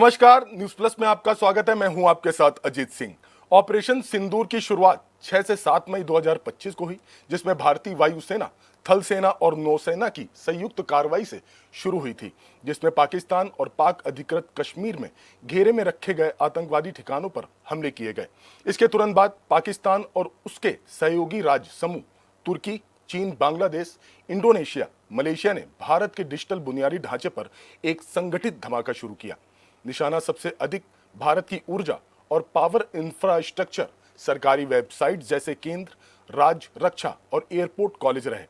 नमस्कार, news plus में आपका स्वागत है। मैं हूं आपके साथ अजीत सिंह। ऑपरेशन सिंदूर की शुरुआत 6 से 7 मई 2025 को हुई, जिसमें भारतीय वायुसेना, थल सेना और नौसेना की संयुक्त कार्रवाई से शुरू हुई थी, जिसमें पाकिस्तान और पाक अधिकृत कश्मीर में घेरे में रखे गए आतंकवादी ठिकानों पर हमले किए गए। इसके तुरंत बाद पाकिस्तान और उसके सहयोगी राज्य समूह तुर्की, चीन, बांग्लादेश, इंडोनेशिया, मलेशिया ने भारत के डिजिटल बुनियादी ढांचे पर एक संगठित धमाका शुरू किया। निशाना सबसे अधिक भारत की ऊर्जा और पावर इंफ्रास्ट्रक्चर, सरकारी वेबसाइट जैसे केंद्र, राज्य, रक्षा और एयरपोर्ट कॉलेज रहे।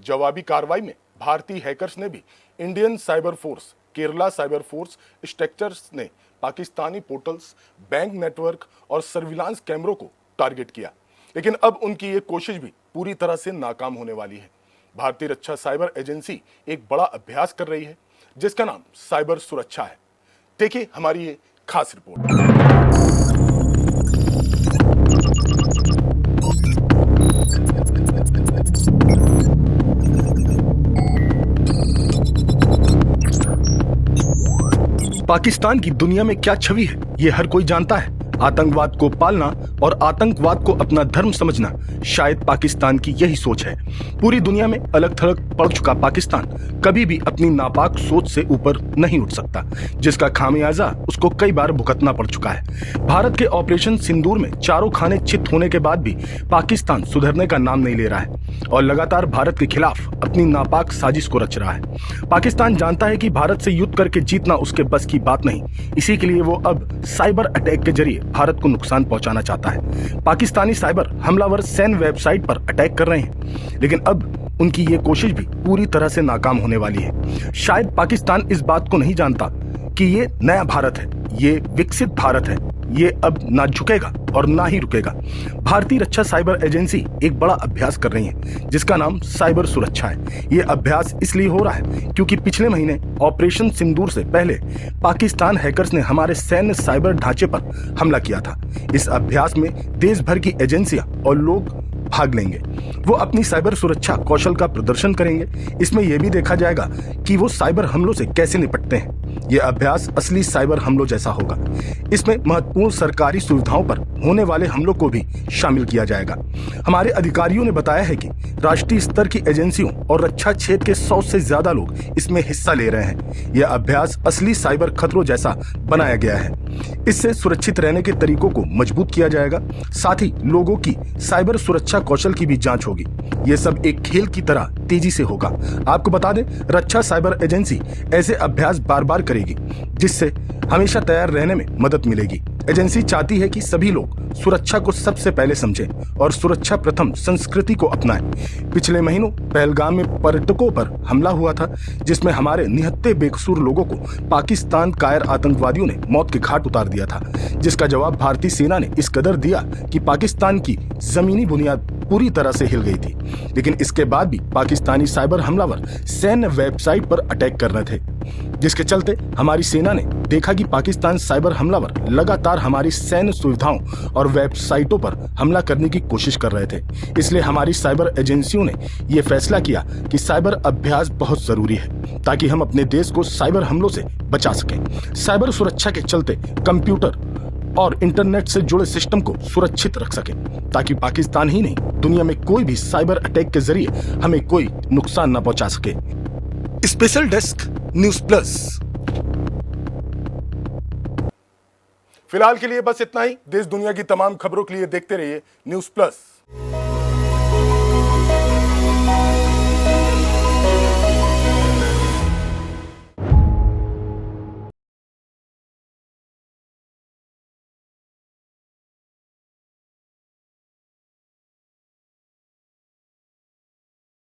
जवाबी कार्रवाई में भारतीय हैकर्स ने भी Indian cyber force, Kerala cyber force structures ने पाकिस्तानी पोर्टल्स, बैंक नेटवर्क और सर्विलांस कैमरों को टारगेट किया। लेकिन अब उनकी ये कोशिश भी पूरी तरह से नाकाम होने वाली है। भारतीय रक्षा साइबर एजेंसी एक बड़ा अभ्यास कर रही है, जिसका नाम साइबर सुरक्षा है। देखिए हमारी ये खास रिपोर्ट। पाकिस्तान की दुनिया में क्या छवि है, ये हर कोई जानता है। आतंकवाद को पालना और आतंकवाद को अपना धर्म समझना शायद पाकिस्तान की यही सोच है। पूरी दुनिया में अलग थलग पड़ चुका पाकिस्तान कभी भी अपनी नापाक सोच से ऊपर नहीं उठ सकता, जिसका खामियाजा उसको कई बार भुगतना पड़ चुका है। भारत के ऑपरेशन सिंदूर में चारों खाने चित होने के बाद भी पाकिस्तान सुधरने का नाम नहीं ले रहा है और लगातार भारत के खिलाफ अपनी नापाक साजिश को रच रहा है। पाकिस्तान जानता है कि भारत से युद्ध करके जीतना उसके बस की बात नहीं, इसी के लिए वो अब साइबर अटैक के जरिए भारत को नुकसान पहुंचाना चाहता है। पाकिस्तानी साइबर हमलावर सैन्य वेबसाइट पर अटैक कर रहे हैं, लेकिन अब उनकी ये कोशिश भी पूरी तरह से नाकाम होने वाली है। शायद पाकिस्तान इस बात को नहीं जानता कि ये नया भारत है, ये विकसित भारत है, ये अब ना झुकेगा और ना ही रुकेगा। भारतीय रक्षा साइबर एजेंसी एक बड़ा अभ्यास कर रही है, जिसका नाम साइबर सुरक्षा है। ये अभ्यास इसलिए हो रहा है क्योंकि पिछले महीने ऑपरेशन सिंदूर से पहले पाकिस्तान हैकर्स ने हमारे सैन्य साइबर ढांचे पर हमला किया था। इस अभ्यास में देश भर की एजेंसियां और लोग भाग लेंगे। वो अपनी साइबर सुरक्षा कौशल का प्रदर्शन करेंगे। इसमें यह भी देखा जाएगा कि वो साइबर हमलों से कैसे निपटते हैं। यह अभ्यास असली साइबर हमलों जैसा होगा। इसमें महत्वपूर्ण सरकारी सुविधाओं पर होने वाले हमलों को भी शामिल किया जाएगा। हमारे अधिकारियों ने बताया है कि राष्ट्रीय स्तर की एजेंसियों और रक्षा क्षेत्र के 100 से ज्यादा लोग इसमें हिस्सा ले रहे हैं। यह अभ्यास असली साइबर खतरों जैसा बनाया गया है। इससे सुरक्षित रहने के तरीकों को मजबूत किया जाएगा, साथ ही लोगों की साइबर सुरक्षा कौशल की भी जांच होगी। यह सब एक खेल की तरह तेजी से होगा। आपको बता दें, रक्षा साइबर एजेंसी ऐसे अभ्यास बार बार करेगी, जिससे हमेशा तैयार रहने में मदद मिलेगी। एजेंसी चाहती है कि सभी लोग सुरक्षा को सबसे पहले समझें और सुरक्षा प्रथम संस्कृति को अपनाएं। पिछले महीनों पहलगाम में पर्यटकों पर हमला हुआ था, जिसमें हमारे निहत्थे बेकसूर लोगों को पाकिस्तान कायर आतंकवादियों ने मौत के घाट उतार दिया था, जिसका जवाब भारतीय सेना ने इस कदर दिया कि पाकिस्तान की जमीनी बुनियाद पूरी तरह से हिल गई थी। लेकिन इसके बाद भी पाकिस्तानी साइबर हमलावर सैन्य वेबसाइट पर अटैक कर रहे थे, जिसके चलते हमारी सेना ने देखा कि पाकिस्तान साइबर हमलावर लगातार हमारी सैन्य सुविधाओं और वेबसाइटों पर हमला करने की कोशिश कर रहे थे। इसलिए हमारी साइबर एजेंसियों ने यह फैसला किया कि साइबर अभ्यास बहुत जरूरी है, ताकि हम अपने देश को साइबर हमलों से बचा सकें। साइबर सुरक्षा के चलते कंप्यूटर और इंटरनेट से जुड़े सिस्टम को सुरक्षित रख सके, ताकि पाकिस्तान ही नहीं दुनिया में कोई भी साइबर अटैक के जरिए हमें कोई नुकसान न पहुंचा सके। Special desk news plus. फिलहाल के लिए बस इतना ही। देश दुनिया की तमाम खबरों के लिए देखते रहिए न्यूज प्लस।